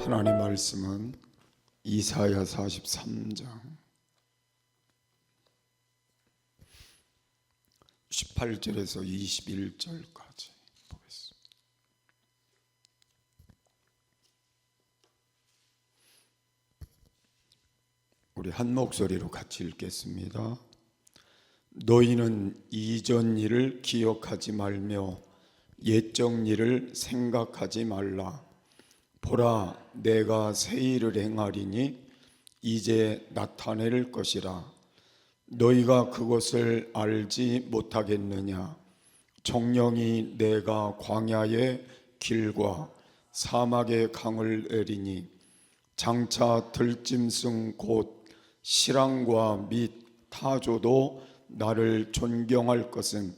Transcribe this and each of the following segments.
하나님 말씀은 이사야 43장 18절에서 21절까지 보겠습니다. 우리 한 목소리로 같이 읽겠습니다. 너희는 이전 일을 기억하지 말며 옛적 일을 생각하지 말라. 보라, 내가 새 일을 행하리니 이제 나타낼 것이라. 너희가 그것을 알지 못하겠느냐? 정령이 내가 광야의 길과 사막의 강을 내리니 장차 들짐승 곧 시랑과 및 타조도 나를 존경할 것은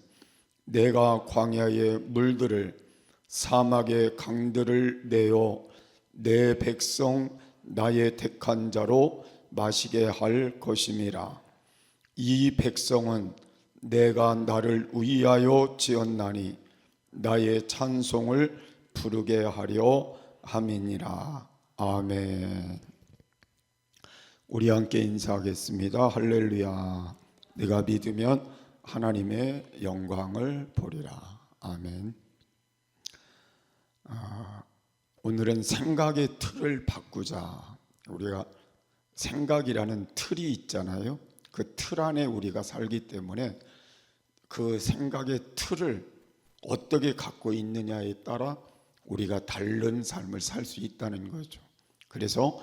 내가 광야의 물들을 사막의 강들을 내어 내 백성 나의 택한 자로 마시게 할 것임이라. 이 백성은 내가 나를 위하여 지었나니 나의 찬송을 부르게 하려 함이니라. 아멘. 우리 함께 인사하겠습니다. 할렐루야. 내가 믿으면 하나님의 영광을 보리라. 아멘. 오늘은 생각의 틀을 바꾸자. 우리가 생각이라는 틀이 있잖아요. 그 틀 안에 우리가 살기 때문에 그 생각의 틀을 어떻게 갖고 있느냐에 따라 우리가 다른 삶을 살 수 있다는 거죠. 그래서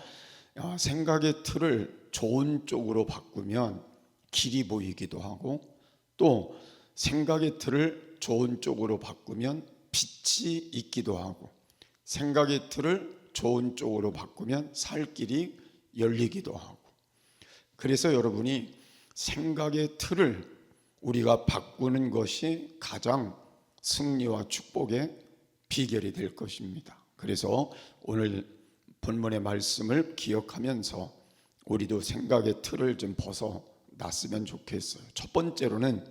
생각의 틀을 좋은 쪽으로 바꾸면 길이 보이기도 하고, 또 생각의 틀을 좋은 쪽으로 바꾸면 빛이 있기도 하고, 생각의 틀을 좋은 쪽으로 바꾸면 살 길이 열리기도 하고. 그래서 여러분이 생각의 틀을 우리가 바꾸는 것이 가장 승리와 축복의 비결이 될 것입니다. 그래서 오늘 본문의 말씀을 기억하면서 우리도 생각의 틀을 좀 벗어났으면 좋겠어요. 첫 번째로는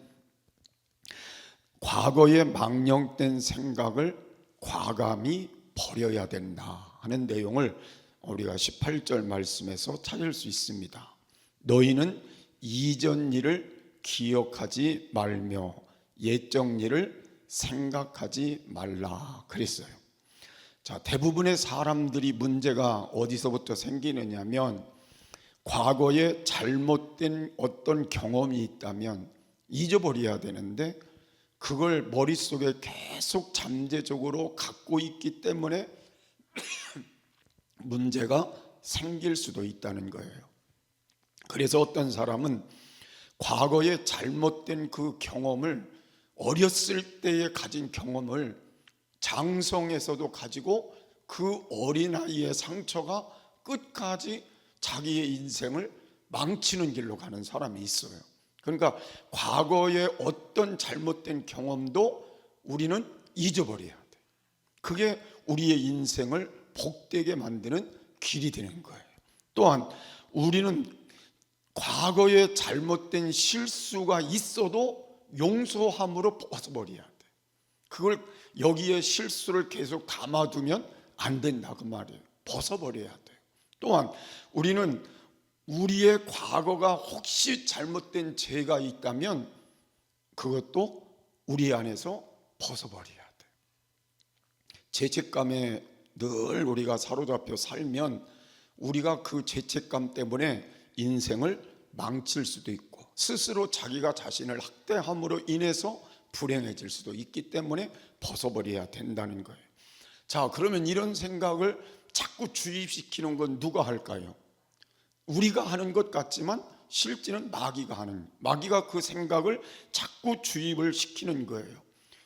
과거에 망령된 생각을 과감히 버려야 된다 하는 내용을 우리가 18절 말씀에서 찾을 수 있습니다. 너희는 이전 일을 기억하지 말며 옛적 일을 생각하지 말라 그랬어요. 자, 대부분의 사람들이 문제가 어디서부터 생기느냐면, 과거에 잘못된 어떤 경험이 있다면 잊어버려야 되는데 그걸 머릿속에 계속 잠재적으로 갖고 있기 때문에 문제가 생길 수도 있다는 거예요. 그래서 어떤 사람은 과거에 잘못된 그 경험을, 어렸을 때에 가진 경험을 장성에서도 가지고 그 어린아이의 상처가 끝까지 자기의 인생을 망치는 길로 가는 사람이 있어요. 그러니까 과거의 어떤 잘못된 경험도 우리는 잊어버려야 돼. 그게 우리의 인생을 복되게 만드는 길이 되는 거예요. 또한 우리는 과거에 잘못된 실수가 있어도 용서함으로 벗어버려야 돼. 그걸 여기에 실수를 계속 담아두면 안 된다 그 말이에요. 벗어버려야 돼. 또한 우리는 우리의 과거가 혹시 잘못된 죄가 있다면 그것도 우리 안에서 벗어버려야 돼. 죄책감에 늘 우리가 사로잡혀 살면 우리가 그 죄책감 때문에 인생을 망칠 수도 있고, 스스로 자기가 자신을 학대함으로 인해서 불행해질 수도 있기 때문에 벗어버려야 된다는 거예요. 자, 그러면 이런 생각을 자꾸 주입시키는 건 누가 할까요? 우리가 하는 것 같지만 실제는 마귀가 그 생각을 자꾸 주입을 시키는 거예요.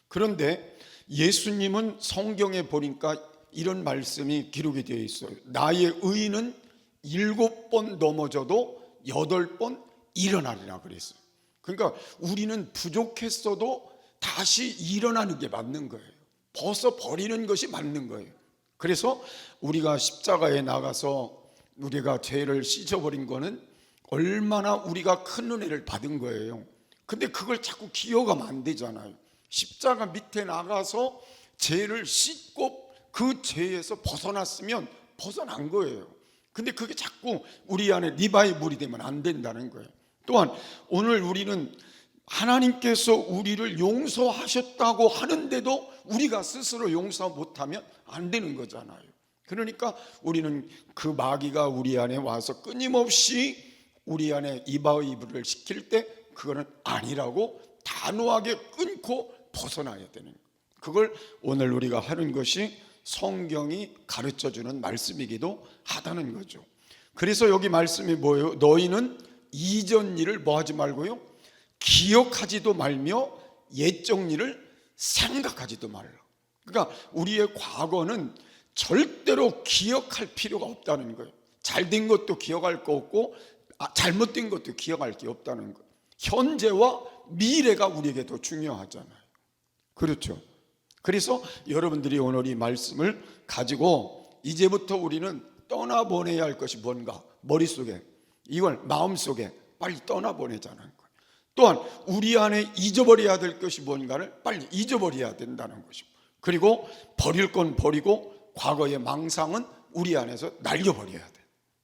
그런데 예수님은 성경에 보니까 이런 말씀이 기록이 되어 있어요. 나의 의인은 7번 넘어져도 8번 일어나리라 그랬어요. 그러니까 우리는 부족했어도 다시 일어나는 게 맞는 거예요. 벗어버리는 것이 맞는 거예요. 그래서 우리가 십자가에 나가서 우리가 죄를 씻어버린 거는 얼마나 우리가 큰 은혜를 받은 거예요. 근데 그걸 자꾸 기억하면 안 되잖아요. 십자가 밑에 나가서 죄를 씻고 그 죄에서 벗어났으면 벗어난 거예요. 근데 그게 자꾸 우리 안에 리바이벌이 되면 안 된다는 거예요. 또한 오늘 우리는 하나님께서 우리를 용서하셨다고 하는데도 우리가 스스로 용서 못하면 안 되는 거잖아요. 그러니까 우리는 그 마귀가 우리 안에 와서 끊임없이 우리 안에 리바이벌을 시킬 때 그거는 아니라고 단호하게 끊고 벗어나야 되는 거예요. 그걸 오늘 우리가 하는 것이 성경이 가르쳐주는 말씀이기도 하다는 거죠. 그래서 여기 말씀이 뭐예요? 너희는 이전 일을 뭐 하지 말고요? 기억하지도 말며 옛적 일을 생각하지도 말라. 그러니까 우리의 과거는 절대로 기억할 필요가 없다는 거예요. 잘된 것도 기억할 거 없고 잘못된 것도 기억할 게 없다는 거예요. 현재와 미래가 우리에게 더 중요하잖아요. 그렇죠? 그래서 여러분들이 오늘 이 말씀을 가지고 이제부터 우리는 떠나보내야 할 것이 뭔가, 머릿속에, 이걸 마음속에 빨리 떠나보내자는 거예요. 또한 우리 안에 잊어버려야 될 것이 뭔가를 빨리 잊어버려야 된다는 것이고, 그리고 버릴 건 버리고 과거의 망상은 우리 안에서 날려버려야 돼.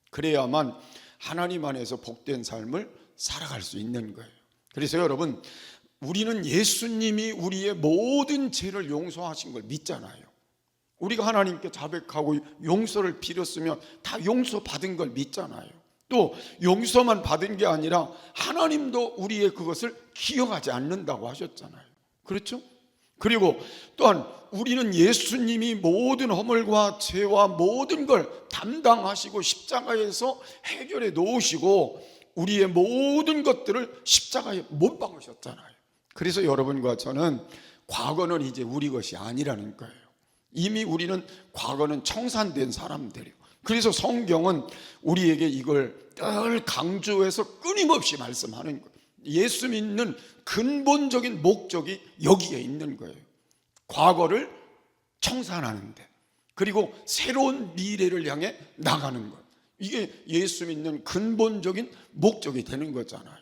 그래야만 하나님 안에서 복된 삶을 살아갈 수 있는 거예요. 그래서 여러분, 우리는 예수님이 우리의 모든 죄를 용서하신 걸 믿잖아요. 우리가 하나님께 자백하고 용서를 빌었으면 다 용서받은 걸 믿잖아요. 또 용서만 받은 게 아니라 하나님도 우리의 그것을 기억하지 않는다고 하셨잖아요. 그렇죠? 그리고 또한 우리는 예수님이 모든 허물과 죄와 모든 걸 담당하시고 십자가에서 해결해 놓으시고 우리의 모든 것들을 십자가에 못 박으셨잖아요. 그래서 여러분과 저는 과거는 이제 우리 것이 아니라는 거예요. 이미 우리는 과거는 청산된 사람들이에요. 그래서 성경은 우리에게 이걸 늘 강조해서 끊임없이 말씀하는 거예요. 예수 믿는 근본적인 목적이 여기에 있는 거예요. 과거를 청산하는데, 그리고 새로운 미래를 향해 나가는 것, 이게 예수 믿는 근본적인 목적이 되는 거잖아요.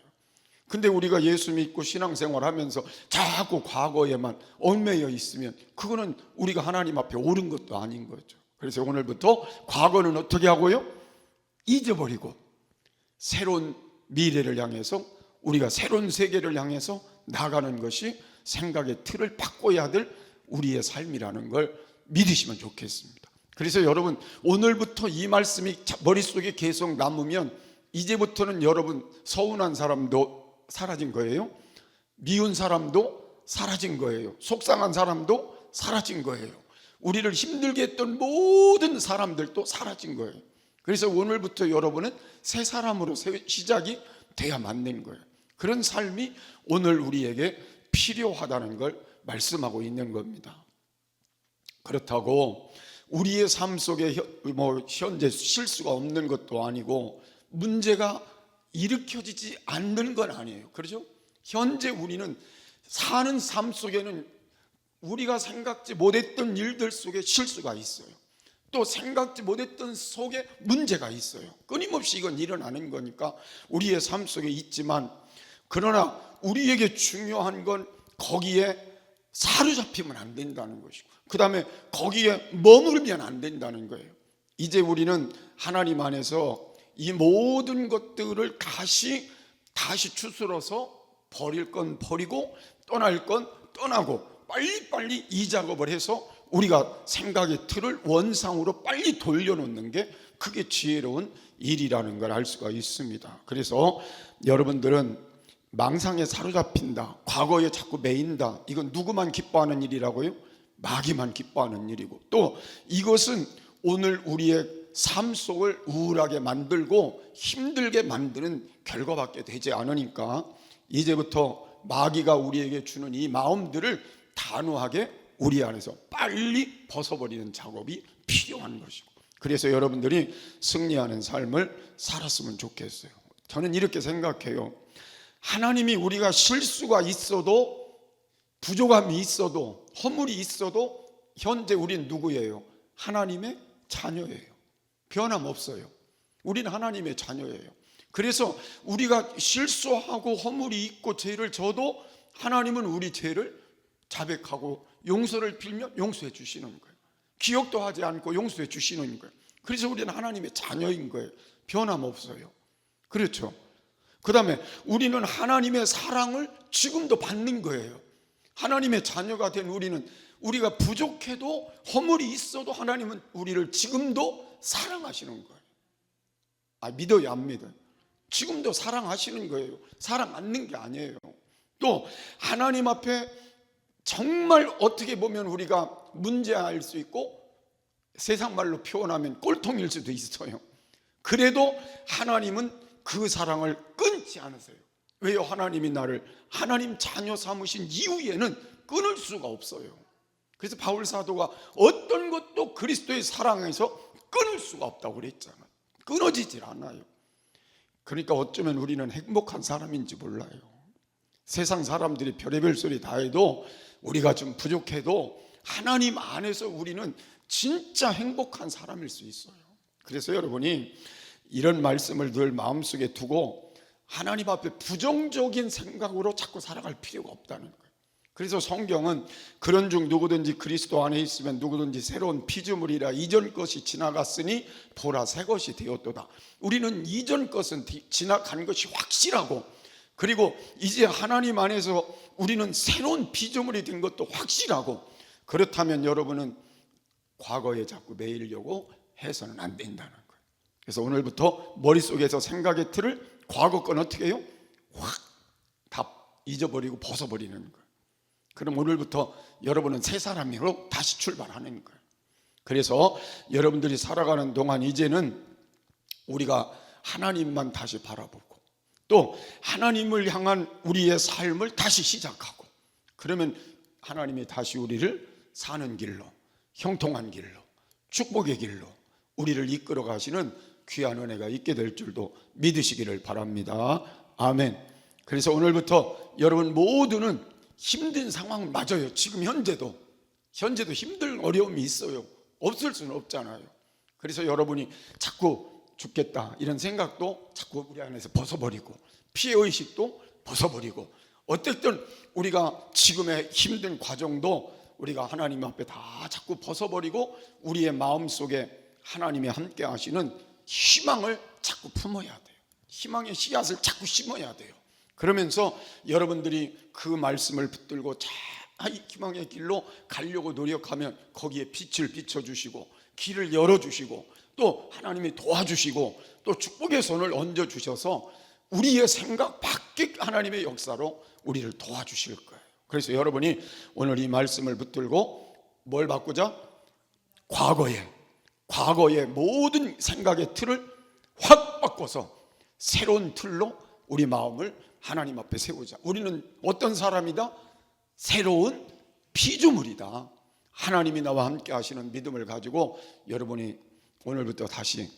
근데 우리가 예수 믿고 신앙생활 하면서 자꾸 과거에만 얽매여 있으면 그거는 우리가 하나님 앞에 옳은 것도 아닌 거죠. 그래서 오늘부터 과거는 어떻게 하고요? 잊어버리고 새로운 미래를 향해서, 우리가 새로운 세계를 향해서 나가는 것이 생각의 틀을 바꿔야 될 우리의 삶이라는 걸 믿으시면 좋겠습니다. 그래서 여러분, 오늘부터 이 말씀이 머릿속에 계속 남으면 이제부터는 여러분 서운한 사람도 사라진 거예요. 미운 사람도 사라진 거예요. 속상한 사람도 사라진 거예요. 우리를 힘들게 했던 모든 사람들도 사라진 거예요. 그래서 오늘부터 여러분은 새 사람으로 새 시작이 돼야 맞는 거예요. 그런 삶이 오늘 우리에게 필요하다는 걸 말씀하고 있는 겁니다. 그렇다고 우리의 삶 속에 현재 실수가 없는 것도 아니고 문제가 일으켜지지 않는 건 아니에요. 그렇죠? 현재 우리는 사는 삶 속에는 우리가 생각지 못했던 일들 속에 실수가 있어요. 또 생각지 못했던 속에 문제가 있어요. 끊임없이 이건 일어나는 거니까 우리의 삶 속에 있지만, 그러나 우리에게 중요한 건 거기에 사로잡히면 안 된다는 것이고, 그 다음에 거기에 머물면 안 된다는 거예요. 이제 우리는 하나님 안에서 이 모든 것들을 다시 추스러서 버릴 건 버리고 떠날 건 떠나고 빨리빨리 이 작업을 해서 우리가 생각의 틀을 원상으로 빨리 돌려놓는 게 그게 지혜로운 일이라는 걸 알 수가 있습니다. 그래서 여러분들은 망상에 사로잡힌다, 과거에 자꾸 매인다, 이건 누구만 기뻐하는 일이라고요? 마귀만 기뻐하는 일이고, 또 이것은 오늘 우리의 삶 속을 우울하게 만들고 힘들게 만드는 결과밖에 되지 않으니까 이제부터 마귀가 우리에게 주는 이 마음들을 단호하게 우리 안에서 빨리 벗어버리는 작업이 필요한 것이고, 그래서 여러분들이 승리하는 삶을 살았으면 좋겠어요. 저는 이렇게 생각해요. 하나님이 우리가 실수가 있어도, 부족함이 있어도, 허물이 있어도 현재 우리는 누구예요? 하나님의 자녀예요. 변함없어요. 우리는 하나님의 자녀예요. 그래서 우리가 실수하고 허물이 있고 죄를 져도 하나님은 우리 죄를 자백하고 용서를 빌면 용서해 주시는 거예요. 기억도 하지 않고 용서해 주시는 거예요. 그래서 우리는 하나님의 자녀인 거예요. 변함없어요. 그렇죠? 그 다음에 우리는 하나님의 사랑을 지금도 받는 거예요. 하나님의 자녀가 된 우리는 우리가 부족해도 허물이 있어도 하나님은 우리를 지금도 사랑하시는 거예요. 믿어요, 안 믿어요? 지금도 사랑하시는 거예요. 사랑 않는 게 아니에요. 또 하나님 앞에 정말 어떻게 보면 우리가 문제할 수 있고 세상 말로 표현하면 꼴통일 수도 있어요. 그래도 하나님은 그 사랑을 끊지 않으세요. 왜요? 하나님이 나를 하나님 자녀 삼으신 이후에는 끊을 수가 없어요. 그래서 바울 사도가 어떤 것도 그리스도의 사랑에서 끊을 수가 없다고 그랬잖아요. 끊어지질 않아요. 그러니까 어쩌면 우리는 행복한 사람인지 몰라요. 세상 사람들이 별의별 소리 다 해도 우리가 좀 부족해도 하나님 안에서 우리는 진짜 행복한 사람일 수 있어요. 그래서 여러분이 이런 말씀을 늘 마음속에 두고 하나님 앞에 부정적인 생각으로 자꾸 살아갈 필요가 없다는 거예요. 그래서 성경은 그런 중 누구든지 그리스도 안에 있으면 누구든지 새로운 피조물이라 이전 것이 지나갔으니 보라 새 것이 되었도다. 우리는 이전 것은 지나간 것이 확실하고, 그리고 이제 하나님 안에서 우리는 새로운 피조물이 된 것도 확실하고, 그렇다면 여러분은 과거에 자꾸 매이려고 해서는 안 된다는 거예요. 그래서 오늘부터 머릿속에서 생각의 틀을 과거 건 어떻게 해요? 확 다 잊어버리고 벗어버리는 거예요. 그럼 오늘부터 여러분은 새 사람으로 다시 출발하는 거예요. 그래서 여러분들이 살아가는 동안 이제는 우리가 하나님만 다시 바라보고 또 하나님을 향한 우리의 삶을 다시 시작하고, 그러면 하나님이 다시 우리를 사는 길로, 형통한 길로, 축복의 길로 우리를 이끌어 가시는 귀한 은혜가 있게 될 줄도 믿으시기를 바랍니다. 아멘. 그래서 오늘부터 여러분 모두는 힘든 상황 맞아요. 지금 현재도 힘든 어려움이 있어요. 없을 수는 없잖아요. 그래서 여러분이 자꾸 죽겠다 이런 생각도 자꾸 우리 안에서 벗어버리고, 피해의식도 벗어버리고, 어쨌든 우리가 지금의 힘든 과정도 우리가 하나님 앞에 다 자꾸 벗어버리고 우리의 마음속에 하나님이 함께 하시는 희망을 자꾸 품어야 돼요. 희망의 씨앗을 자꾸 심어야 돼요. 그러면서 여러분들이 그 말씀을 붙들고 이 희망의 길로 가려고 노력하면 거기에 빛을 비춰주시고 길을 열어주시고 또 하나님이 도와주시고 또 축복의 손을 얹어주셔서 우리의 생각 밖의 하나님의 역사로 우리를 도와주실 거예요. 그래서 여러분이 오늘 이 말씀을 붙들고 뭘 바꾸자? 과거의 모든 생각의 틀을 확 바꿔서 새로운 틀로 우리 마음을 하나님 앞에 세우자. 우리는 어떤 사람이다? 새로운 피조물이다. 하나님이 나와 함께 하시는 믿음을 가지고 여러분이 오늘부터 다시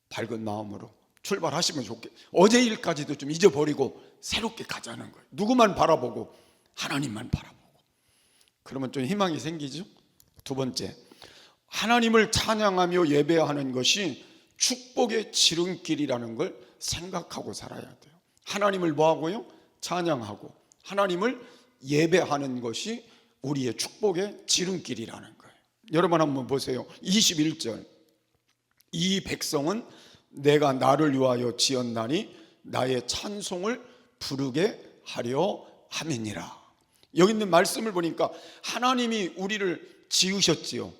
밝은 마음으로 출발하시면 좋겠어요. 어제 일까지도 좀 잊어버리고 새롭게 가자는 거예요. 누구만 바라보고? 하나님만 바라보고. 그러면 좀 희망이 생기죠. 두 번째, 하나님을 찬양하며 예배하는 것이 축복의 지름길이라는 걸 생각하고 살아야 돼요. 하나님을 뭐하고요? 찬양하고 하나님을 예배하는 것이 우리의 축복의 지름길이라는 거예요. 여러분 한번 보세요. 21절, 이 백성은 내가 나를 위하여 지었나니 나의 찬송을 부르게 하려 함이니라. 여기 있는 말씀을 보니까 하나님이 우리를 지으셨지요.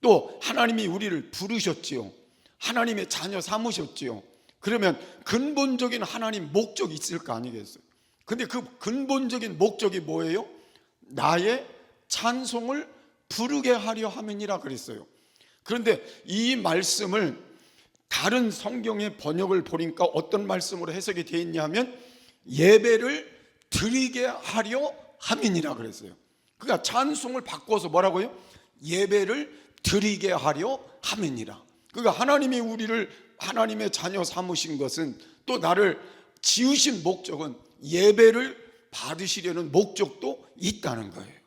또 하나님이 우리를 부르셨지요. 하나님의 자녀 삼으셨지요. 그러면 근본적인 하나님 목적이 있을 거 아니겠어요? 근데 그 근본적인 목적이 뭐예요? 나의 찬송을 부르게 하려 함이니라 그랬어요. 그런데 이 말씀을 다른 성경의 번역을 보니까 어떤 말씀으로 해석이 되어 있냐면 예배를 드리게 하려 함이니라 그랬어요. 그러니까 찬송을 바꿔서 뭐라고요? 예배를 드리게 하려 함이니라. 그러니까 하나님이 우리를 하나님의 자녀 삼으신 것은, 또 나를 지으신 목적은 예배를 받으시려는 목적도 있다는 거예요.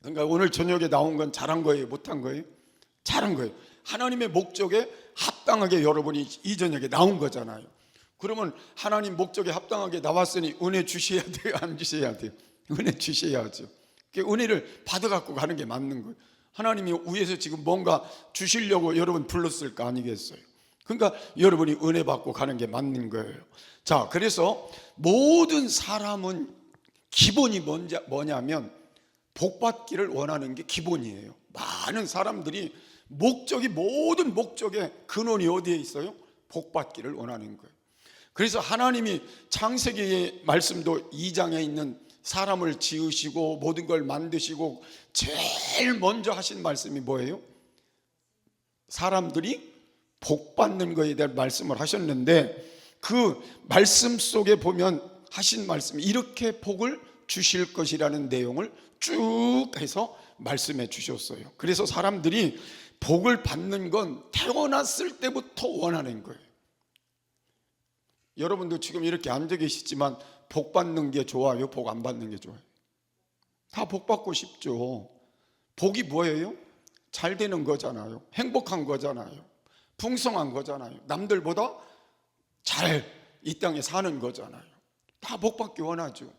그러니까 오늘 저녁에 나온 건 잘한 거예요? 못한 거예요? 잘한 거예요. 하나님의 목적에 합당하게 여러분이 이 저녁에 나온 거잖아요. 그러면 하나님 목적에 합당하게 나왔으니 은혜 주셔야 돼요? 안 주셔야 돼요? 은혜 주셔야죠. 은혜를 받아갖고 가는 게 맞는 거예요. 하나님이 위에서 지금 뭔가 주시려고 여러분 불렀을 거 아니겠어요? 그러니까 여러분이 은혜 받고 가는 게 맞는 거예요. 자, 그래서 모든 사람은 기본이 뭐냐면 복 받기를 원하는 게 기본이에요. 많은 사람들이 모든 목적의 근원이 어디에 있어요? 복 받기를 원하는 거예요. 그래서 하나님이 창세기의 말씀도 2장에 있는 사람을 지으시고 모든 걸 만드시고 제일 먼저 하신 말씀이 뭐예요? 사람들이 복 받는 것에 대한 말씀을 하셨는데, 그 말씀 속에 보면 하신 말씀이 이렇게 복을 주실 것이라는 내용을 쭉 해서 말씀해 주셨어요. 그래서 사람들이 복을 받는 건 태어났을 때부터 원하는 거예요. 여러분도 지금 이렇게 앉아 계시지만 복 받는 게 좋아요? 복 안 받는 게 좋아요? 다 복 받고 싶죠. 복이 뭐예요? 잘 되는 거잖아요. 행복한 거잖아요. 풍성한 거잖아요. 남들보다 잘 이 땅에 사는 거잖아요. 다 복 받기 원하죠.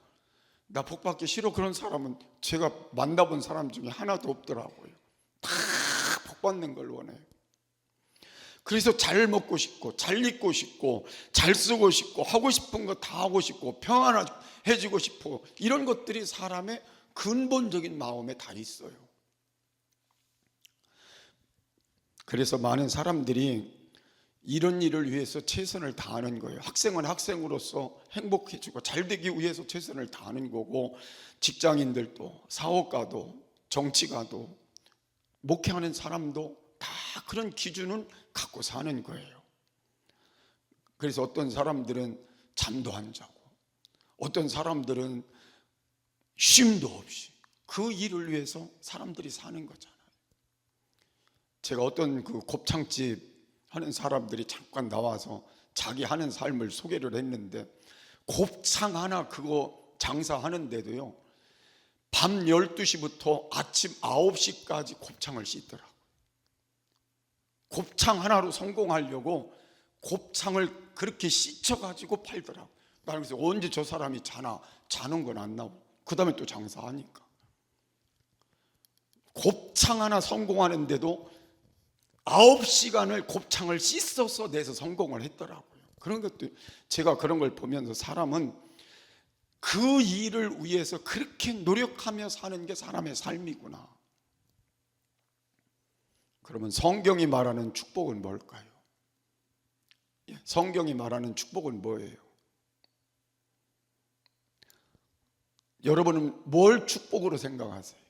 나 복 받기 싫어 그런 사람은 제가 만나본 사람 중에 하나도 없더라고요. 다 복 받는 걸 원해요. 그래서 잘 먹고 싶고 잘 입고 싶고 잘 쓰고 싶고 하고 싶은 거 다 하고 싶고 평안해지고 싶고 이런 것들이 사람의 근본적인 마음에 다 있어요. 그래서 많은 사람들이 이런 일을 위해서 최선을 다하는 거예요. 학생은 학생으로서 행복해지고 잘 되기 위해서 최선을 다하는 거고, 직장인들도 사업가도 정치가도 목회하는 사람도 다 그런 기준은 갖고 사는 거예요. 그래서 어떤 사람들은 잠도 안 자고 어떤 사람들은 쉼도 없이 그 일을 위해서 사람들이 사는 거잖아요. 제가 어떤 그 곱창집 하는 사람들이 잠깐 나와서 자기 하는 삶을 소개를 했는데, 곱창 하나 그거 장사하는데도요 밤 12시부터 아침 9시까지 곱창을 씻더라고요. 곱창 하나로 성공하려고 곱창을 그렇게 씻어가지고 팔더라고요. 나는 그래서 언제 저 사람이 자나? 자는 건 안 나오고 그 다음에 또 장사하니까. 곱창 하나 성공하는데도 9시간을 곱창을 씻어서 내서 성공을 했더라고요. 그런 것도 제가 그런 걸 보면서 사람은 그 일을 위해서 그렇게 노력하며 사는 게 사람의 삶이구나. 그러면 성경이 말하는 축복은 뭘까요? 성경이 말하는 축복은 뭐예요? 여러분은 뭘 축복으로 생각하세요?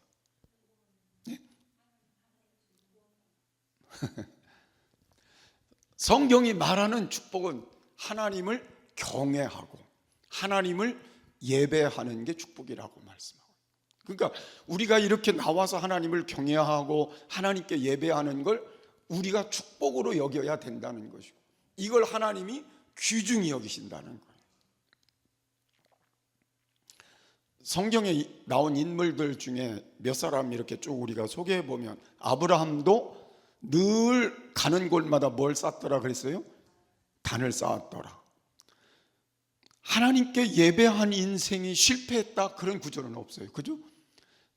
성경이 말하는 축복은 하나님을 경외하고 하나님을 예배하는 게 축복이라고 말씀하고, 그러니까 우리가 이렇게 나와서 하나님을 경외하고 하나님께 예배하는 걸 우리가 축복으로 여겨야 된다는 것이고, 이걸 하나님이 귀중히 여기신다는 거예요. 성경에 나온 인물들 중에 몇 사람 이렇게 쭉 우리가 소개해 보면, 아브라함도 늘 가는 곳마다 뭘 쌓더라 그랬어요? 단을 쌓았더라. 하나님께 예배한 인생이 실패했다 그런 구절은 없어요. 그죠?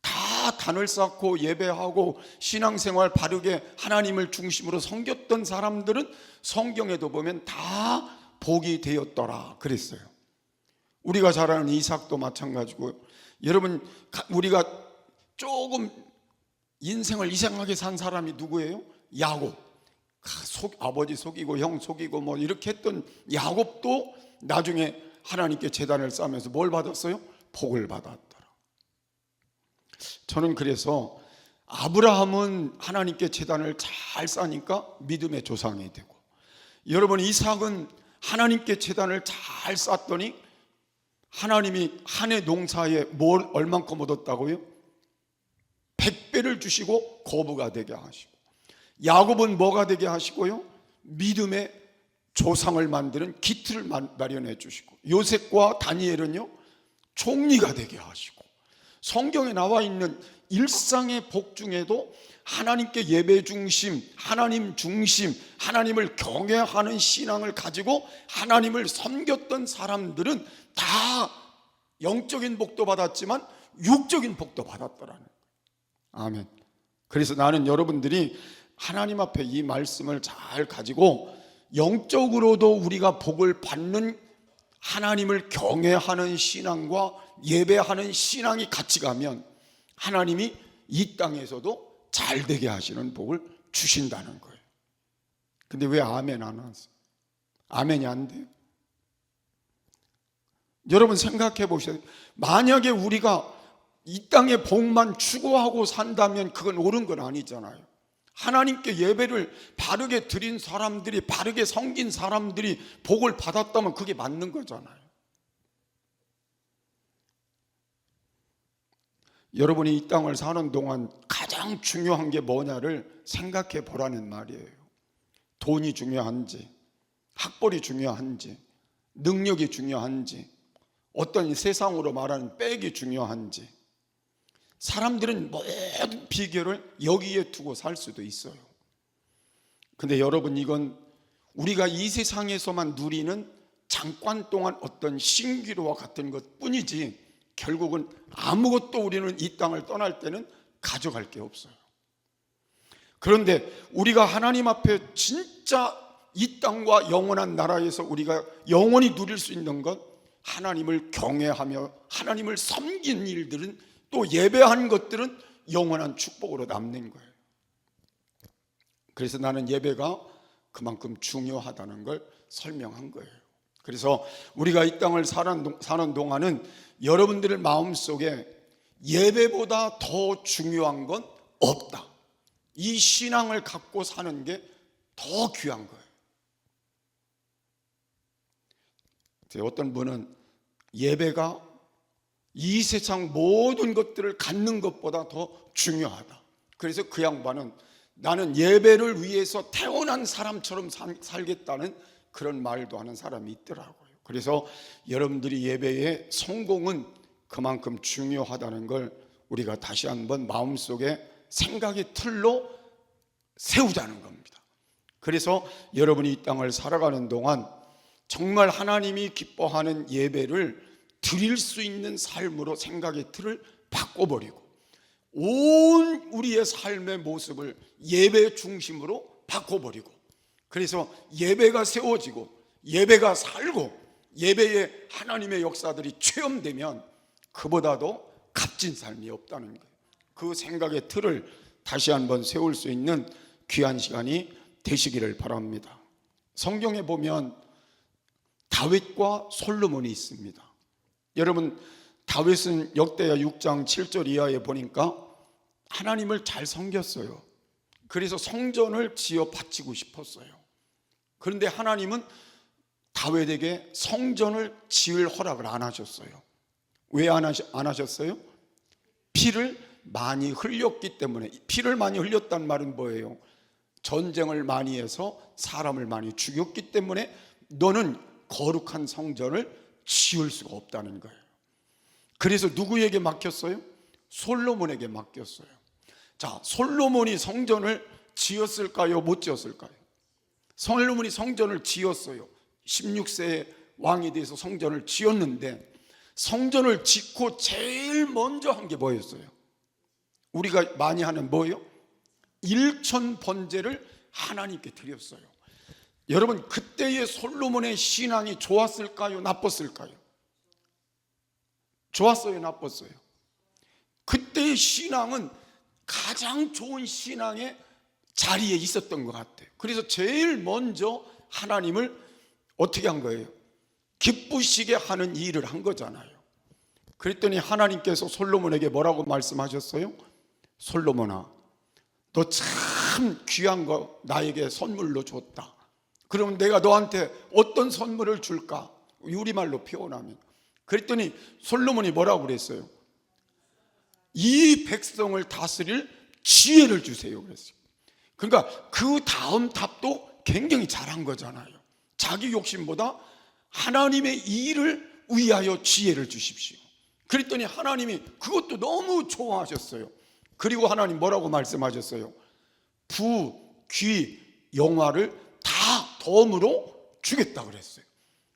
다 단을 쌓고 예배하고 신앙생활 바르게 하나님을 중심으로 섬겼던 사람들은 성경에도 보면 다 복이 되었더라 그랬어요. 우리가 잘 아는 이삭도 마찬가지고, 여러분 우리가 조금 인생을 이상하게 산 사람이 누구예요? 야곱. 아버지 속이고 형 속이고 뭐 이렇게 했던 야곱도 나중에 하나님께 제단을 쌓으면서 뭘 받았어요? 복을 받았더라. 저는 그래서 아브라함은 하나님께 제단을 잘 쌓으니까 믿음의 조상이 되고, 여러분 이삭은 하나님께 제단을 잘 쌓았더니 하나님이 한 해 농사에 뭘 얼만큼 얻었다고요? 100배를 주시고 거부가 되게 하시고, 야곱은 뭐가 되게 하시고요? 믿음의 조상을 만드는 기틀을 마련해 주시고, 요셉과 다니엘은요 총리가 되게 하시고, 성경에 나와 있는 일상의 복 중에도 하나님께 예배 중심, 하나님 중심, 하나님을 경외하는 신앙을 가지고 하나님을 섬겼던 사람들은 다 영적인 복도 받았지만 육적인 복도 받았더라는 거예요. 아멘. 그래서 나는 여러분들이 하나님 앞에 이 말씀을 잘 가지고 영적으로도 우리가 복을 받는 하나님을 경외하는 신앙과 예배하는 신앙이 같이 가면 하나님이 이 땅에서도 잘 되게 하시는 복을 주신다는 거예요. 근데 왜 아멘 안 하세요? 아멘이 안 돼요? 여러분 생각해 보세요. 만약에 우리가 이 땅의 복만 추구하고 산다면 그건 옳은 건 아니잖아요. 하나님께 예배를 바르게 드린 사람들이, 바르게 섬긴 사람들이 복을 받았다면 그게 맞는 거잖아요. 여러분이 이 땅을 사는 동안 가장 중요한 게 뭐냐를 생각해 보라는 말이에요. 돈이 중요한지, 학벌이 중요한지, 능력이 중요한지, 어떤 세상으로 말하는 빽이 중요한지. 사람들은 모든 비결을 여기에 두고 살 수도 있어요. 근데 여러분, 이건 우리가 이 세상에서만 누리는 잠깐 동안 어떤 신기루와 같은 것 뿐이지 결국은 아무것도 우리는 이 땅을 떠날 때는 가져갈 게 없어요. 그런데 우리가 하나님 앞에 진짜 이 땅과 영원한 나라에서 우리가 영원히 누릴 수 있는 것, 하나님을 경외하며 하나님을 섬긴 일들은, 또 예배한 것들은 영원한 축복으로 남는 거예요. 그래서 나는 예배가 그만큼 중요하다는 걸 설명한 거예요. 그래서 우리가 이 땅을 사는 동안은 여러분들의 마음속에 예배보다 더 중요한 건 없다, 이 신앙을 갖고 사는 게 더 귀한 거예요. 어떤 분은 예배가 이 세상 모든 것들을 갖는 것보다 더 중요하다. 그래서 그 양반은 나는 예배를 위해서 태어난 사람처럼 살겠다는 그런 말도 하는 사람이 있더라고요. 그래서 여러분들이 예배의 성공은 그만큼 중요하다는 걸 우리가 다시 한번 마음속에 생각의 틀로 세우자는 겁니다. 그래서 여러분이 이 땅을 살아가는 동안 정말 하나님이 기뻐하는 예배를 드릴 수 있는 삶으로 생각의 틀을 바꿔버리고 온 우리의 삶의 모습을 예배 중심으로 바꿔버리고, 그래서 예배가 세워지고 예배가 살고 예배에 하나님의 역사들이 체험되면 그보다도 값진 삶이 없다는 거예요. 그 생각의 틀을 다시 한번 세울 수 있는 귀한 시간이 되시기를 바랍니다. 성경에 보면 다윗과 솔로몬이 있습니다. 여러분, 다윗은 역대하 6장 7절 이하에 보니까 하나님을 잘 섬겼어요. 그래서 성전을 지어 바치고 싶었어요. 그런데 하나님은 다윗에게 성전을 지을 허락을 안 하셨어요. 왜 안 하셨어요? 피를 많이 흘렸기 때문에. 피를 많이 흘렸단 말은 뭐예요? 전쟁을 많이 해서 사람을 많이 죽였기 때문에 너는 거룩한 성전을 지을 수가 없다는 거예요. 그래서 누구에게 맡겼어요? 솔로몬에게 맡겼어요. 자, 솔로몬이 성전을 지었을까요? 못 지었을까요? 솔로몬이 성전을 지었어요. 16세에 왕이 돼서 성전을 지었는데, 성전을 짓고 제일 먼저 한 게 뭐였어요? 우리가 많이 하는 뭐예요? 일천 번제를 하나님께 드렸어요. 여러분, 그때의 솔로몬의 신앙이 좋았을까요? 나빴을까요? 좋았어요? 나빴어요? 그때의 신앙은 가장 좋은 신앙의 자리에 있었던 것 같아요. 그래서 제일 먼저 하나님을 어떻게 한 거예요? 기쁘시게 하는 일을 한 거잖아요. 그랬더니 하나님께서 솔로몬에게 뭐라고 말씀하셨어요? 솔로몬아, 너 참 귀한 거 나에게 선물로 줬다. 그러면 내가 너한테 어떤 선물을 줄까? 우리말로 표현하면. 그랬더니 솔로몬이 뭐라고 그랬어요? 이 백성을 다스릴 지혜를 주세요 그랬어요. 그러니까 그 다음 답도 굉장히 잘한 거잖아요. 자기 욕심보다 하나님의 일을 위하여 지혜를 주십시오. 그랬더니 하나님이 그것도 너무 좋아하셨어요. 그리고 하나님 뭐라고 말씀하셨어요? 부, 귀, 영화를 다 덤으로 주겠다 그랬어요.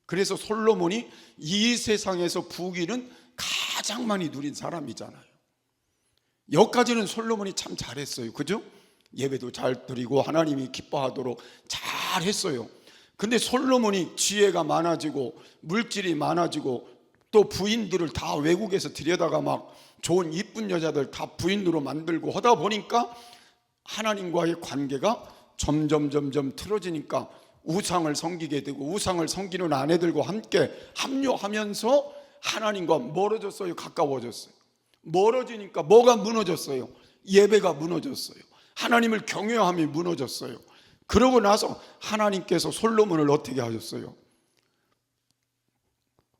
그래서 솔로몬이 이 세상에서 부귀는 가장 많이 누린 사람이잖아요. 여기까지는 솔로몬이 참 잘했어요. 그죠? 예배도 잘 드리고 하나님이 기뻐하도록 잘했어요. 근데 솔로몬이 지혜가 많아지고 물질이 많아지고 또 부인들을 다 외국에서 들여다가 막 좋은 이쁜 여자들 다 부인으로 만들고 하다 보니까 하나님과의 관계가 점점 틀어지니까 우상을 섬기게 되고, 우상을 섬기는 아내들과 함께 합류하면서 하나님과 멀어졌어요? 가까워졌어요? 멀어지니까 뭐가 무너졌어요? 예배가 무너졌어요. 하나님을 경외함이 무너졌어요. 그러고 나서 하나님께서 솔로몬을 어떻게 하셨어요?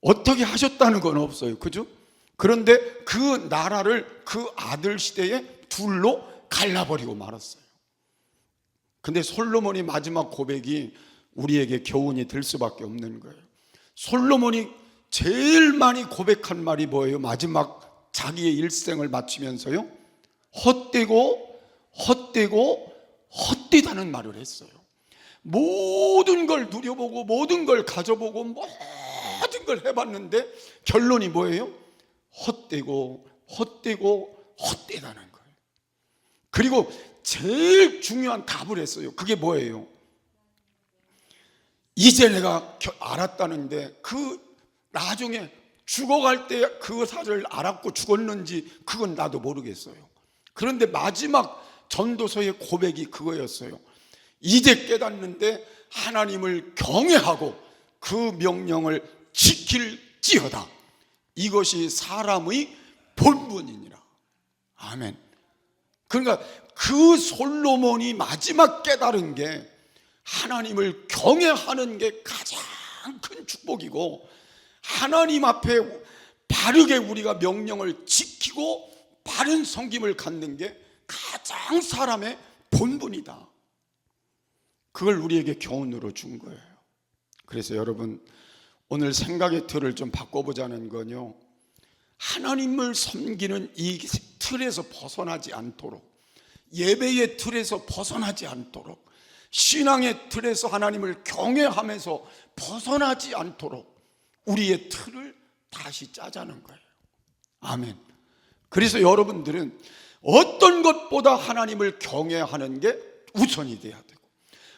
어떻게 하셨다는 건 없어요. 그죠? 그런데 그 나라를 그 아들 시대에 둘로 갈라버리고 말았어요. 근데 솔로몬이 마지막 고백이 우리에게 교훈이 될 수밖에 없는 거예요. 솔로몬이 제일 많이 고백한 말이 뭐예요? 마지막 자기의 일생을 마치면서요, 헛되다는 말을 했어요. 모든 걸 누려보고 모든 걸 가져보고 모든 걸 해봤는데 결론이 뭐예요? 헛되다는 거예요. 그리고 제일 중요한 답을 했어요. 그게 뭐예요? 이제 내가 알았다는데 그 나중에 죽어갈 때 그 사실을 알았고 죽었는지 그건 나도 모르겠어요. 그런데 마지막 전도서의 고백이 그거였어요. 이제 깨닫는데 하나님을 경외하고 그 명령을 지킬지어다. 이것이 사람의 본분이니라. 아멘. 그러니까 그 솔로몬이 마지막 깨달은 게 하나님을 경외하는 게 가장 큰 축복이고, 하나님 앞에 바르게 우리가 명령을 지키고 바른 섬김을 갖는 게 가장 사람의 본분이다. 그걸 우리에게 교훈으로 준 거예요. 그래서 여러분, 오늘 생각의 틀을 좀 바꿔보자는 건요, 하나님을 섬기는 이 틀에서 벗어나지 않도록, 예배의 틀에서 벗어나지 않도록, 신앙의 틀에서 하나님을 경외하면서 벗어나지 않도록 우리의 틀을 다시 짜자는 거예요. 아멘. 그래서 여러분들은 어떤 것보다 하나님을 경외하는 게 우선이 돼야 되고,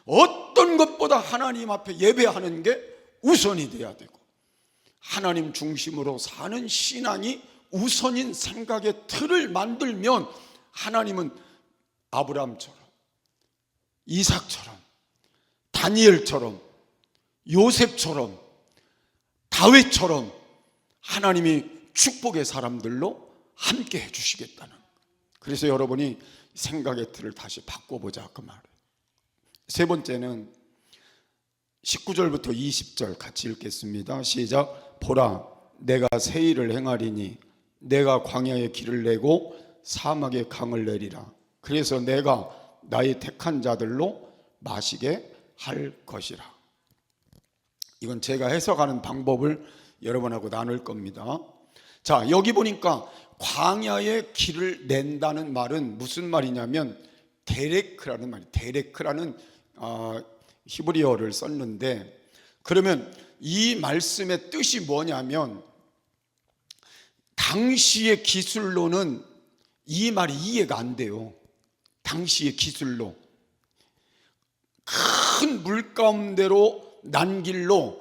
어떤 것보다 하나님 앞에 예배하는 게 우선이 돼야 되고, 하나님 중심으로 사는 신앙이 우선인 생각의 틀을 만들면 하나님은 아브라함처럼, 이삭처럼, 다니엘처럼, 요셉처럼, 다윗처럼 하나님이 축복의 사람들로 함께 해주시겠다는. 그래서 여러분이 생각의 틀을 다시 바꿔보자 그 말이에요. 세 번째는 19절부터 20절 같이 읽겠습니다. 시작. 보라, 내가 새 일을 행하리니 내가 광야에 길을 내고 사막에 강을 내리라. 그래서 내가 나의 택한 자들로 마시게 할 것이라. 이건 제가 해석하는 방법을 여러분하고 나눌 겁니다. 자, 여기 보니까 광야에 길을 낸다는 말은 무슨 말이냐면 데레크라는 말이에요. 데레크라는 히브리어를 썼는데, 그러면 이 말씀의 뜻이 뭐냐면, 당시의 기술로는 이 말이 이해가 안 돼요. 당시의 기술로 큰 물 가운데로 난 길로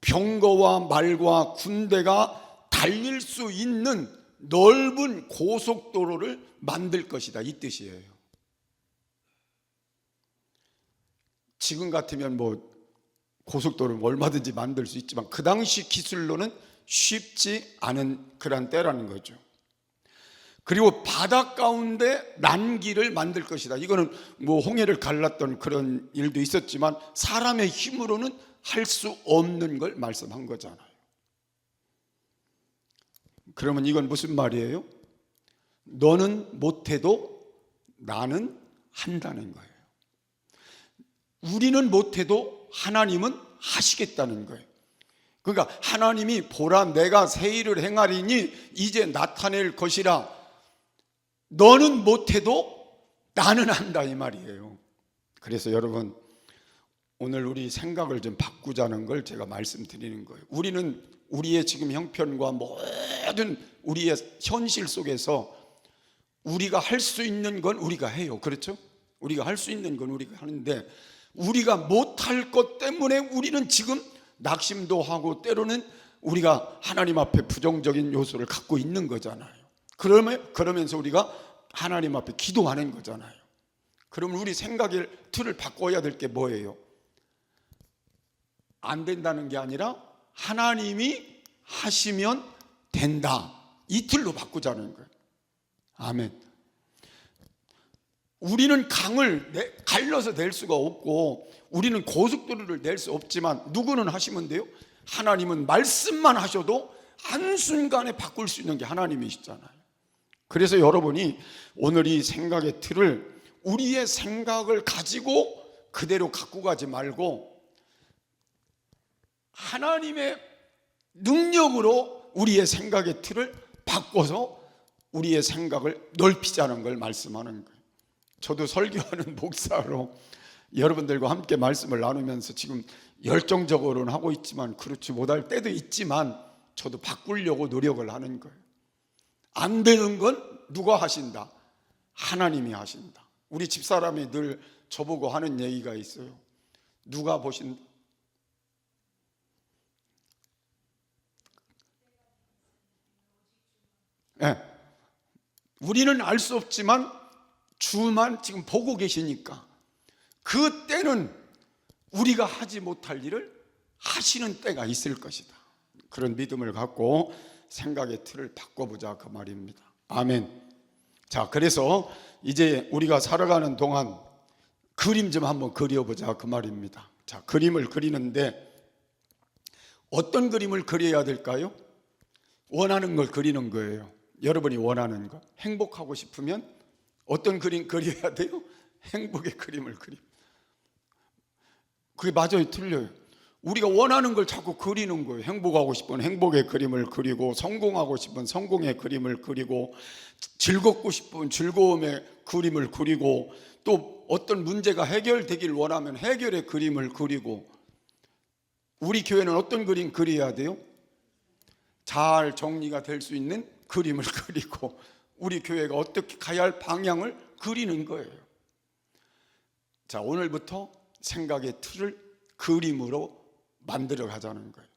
병거와 말과 군대가 달릴 수 있는 넓은 고속도로를 만들 것이다, 이 뜻이에요. 지금 같으면 뭐 고속도로는 얼마든지 만들 수 있지만 그 당시 기술로는 쉽지 않은 그런 때라는 거죠. 그리고 바다 가운데 난길을 만들 것이다. 이거는 뭐 홍해를 갈랐던 그런 일도 있었지만 사람의 힘으로는 할 수 없는 걸 말씀한 거잖아요. 그러면 이건 무슨 말이에요? 너는 못해도 나는 한다는 거예요. 우리는 못해도 하나님은 하시겠다는 거예요. 그러니까 하나님이 보라, 내가 새 일을 행하리니 이제 나타낼 것이라. 너는 못해도 나는 한다, 이 말이에요. 그래서 여러분, 오늘 우리 생각을 좀 바꾸자는 걸 제가 말씀드리는 거예요. 우리는 우리의 지금 형편과 모든 우리의 현실 속에서 우리가 할 수 있는 건 우리가 해요. 그렇죠? 우리가 할 수 있는 건 우리가 하는데, 우리가 못할 것 때문에 우리는 지금 낙심도 하고 때로는 우리가 하나님 앞에 부정적인 요소를 갖고 있는 거잖아요. 그러면서 우리가 하나님 앞에 기도하는 거잖아요. 그러면 우리 생각의 틀을 바꿔야 될 게 뭐예요? 안 된다는 게 아니라 하나님이 하시면 된다, 이 틀로 바꾸자는 거예요. 아멘. 우리는 강을 갈라서 낼 수가 없고 우리는 고속도로를 낼 수 없지만 누구는 하시면 돼요? 하나님은 말씀만 하셔도 한순간에 바꿀 수 있는 게 하나님이시잖아요. 그래서 여러분이 오늘 이 생각의 틀을, 우리의 생각을 가지고 그대로 갖고 가지 말고 하나님의 능력으로 우리의 생각의 틀을 바꿔서 우리의 생각을 넓히자는 걸 말씀하는 거예요. 저도 설교하는 목사로 여러분들과 함께 말씀을 나누면서 지금 열정적으로는 하고 있지만 그렇지 못할 때도 있지만 저도 바꾸려고 노력을 하는 거예요. 안 되는 건 누가 하신다? 하나님이 하신다. 우리 집사람이 늘 저보고 하는 얘기가 있어요. 누가 보신다? 네. 우리는 알 수 없지만 주만 지금 보고 계시니까 그때는 우리가 하지 못할 일을 하시는 때가 있을 것이다. 그런 믿음을 갖고 생각의 틀을 바꿔보자, 그 말입니다. 아멘. 자, 그래서 이제 우리가 살아가는 동안 그림 좀 한번 그려보자, 그 말입니다. 자, 그림을 그리는데 어떤 그림을 그려야 될까요? 원하는 걸 그리는 거예요. 여러분이 원하는 거, 행복하고 싶으면 어떤 그림 그려야 돼요? 행복의 그림을 그림. 그게 맞아요, 틀려요? 우리가 원하는 걸 자꾸 그리는 거예요. 행복하고 싶으면 행복의 그림을 그리고, 성공하고 싶으면 성공의 그림을 그리고, 즐겁고 싶으면 즐거움의 그림을 그리고, 또 어떤 문제가 해결되길 원하면 해결의 그림을 그리고. 우리 교회는 어떤 그림 그려야 돼요? 잘 정리가 될 수 있는 그림을 그리고 우리 교회가 어떻게 가야 할 방향을 그리는 거예요. 자, 오늘부터 생각의 틀을 그림으로 만들어 가자는 거예요.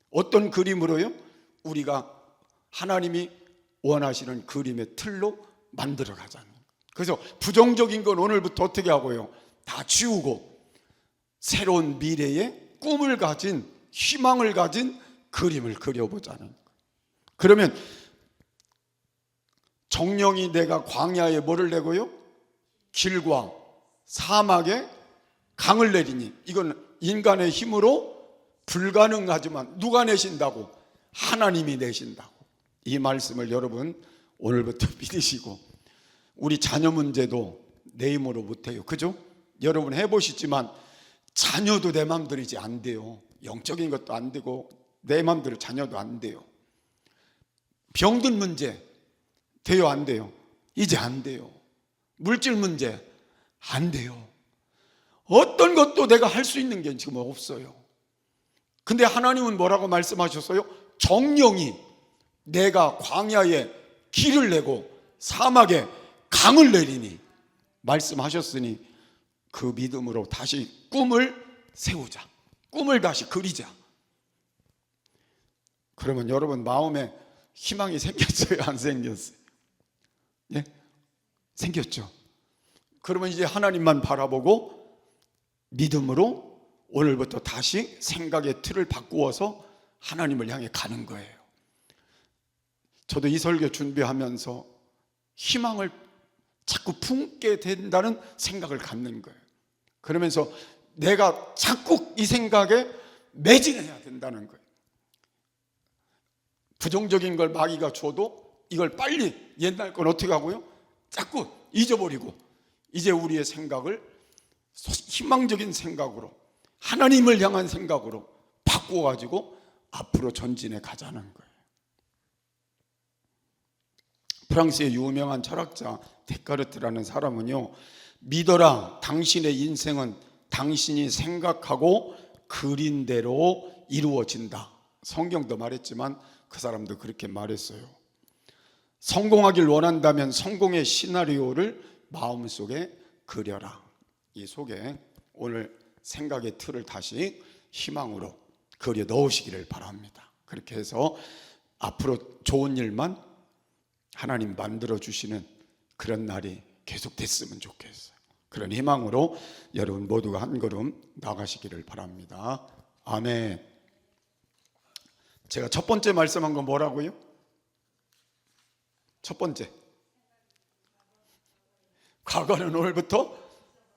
어떤 그림으로요? 우리가 하나님이 원하시는 그림의 틀로 만들어 가자는 거예요. 그래서 부정적인 건 오늘부터 어떻게 하고요? 다 지우고 새로운 미래의 꿈을 가진, 희망을 가진 그림을 그려보자는 거예요. 그러면 정령이 내가 광야에 뭐를 내고요? 길과 사막에 강을 내리니, 이건 인간의 힘으로 불가능하지만 누가 내신다고? 하나님이 내신다고. 이 말씀을 여러분 오늘부터 믿으시고, 우리 자녀 문제도 내 힘으로 못해요. 그죠? 여러분 해보시지만 자녀도 내 맘대로지 안 돼요. 영적인 것도 안 되고 내 맘대로 자녀도 안 돼요. 병든 문제 돼요, 안 돼요? 이제 안 돼요. 물질 문제 안 돼요. 어떤 것도 내가 할 수 있는 게 지금 없어요. 근데 하나님은 뭐라고 말씀하셨어요? 정령이 내가 광야에 길을 내고 사막에 강을 내리니 말씀하셨으니 그 믿음으로 다시 꿈을 세우자. 꿈을 다시 그리자. 그러면 여러분 마음에 희망이 생겼어요, 안 생겼어요? 예? 생겼죠. 그러면 이제 하나님만 바라보고 믿음으로 오늘부터 다시 생각의 틀을 바꾸어서 하나님을 향해 가는 거예요. 저도 이 설교 준비하면서 희망을 자꾸 품게 된다는 생각을 갖는 거예요. 그러면서 내가 자꾸 이 생각에 매진해야 된다는 거예요. 부정적인 걸 마귀가 줘도 이걸 빨리, 옛날 건 어떻게 하고요? 자꾸 잊어버리고 이제 우리의 생각을 희망적인 생각으로, 하나님을 향한 생각으로 바꿔가지고 앞으로 전진해 가자는 거예요. 프랑스의 유명한 철학자 데카르트라는 사람은요, 믿어라, 당신의 인생은 당신이 생각하고 그린 대로 이루어진다. 성경도 말했지만 그 사람도 그렇게 말했어요. 성공하길 원한다면 성공의 시나리오를 마음속에 그려라. 이 속에 오늘 생각의 틀을 다시 희망으로 그려 넣으시기를 바랍니다. 그렇게 해서 앞으로 좋은 일만 하나님 만들어 주시는 그런 날이 계속 됐으면 좋겠어요. 그런 희망으로 여러분 모두가 한 걸음 나가시기를 바랍니다. 아멘. 제가 첫 번째 말씀한 건 뭐라고요? 첫 번째, 과거는 오늘부터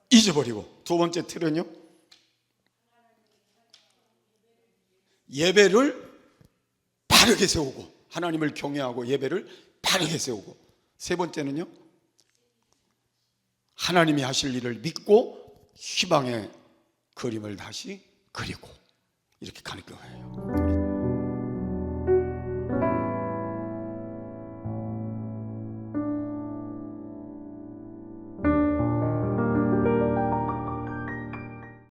잊어버리고, 두 번째 틀은요, 예배를 바르게 세우고, 하나님을 경외하고 예배를 바르게 세우고, 세 번째는요, 하나님이 하실 일을 믿고 희망의 그림을 다시 그리고, 이렇게 가는 거예요.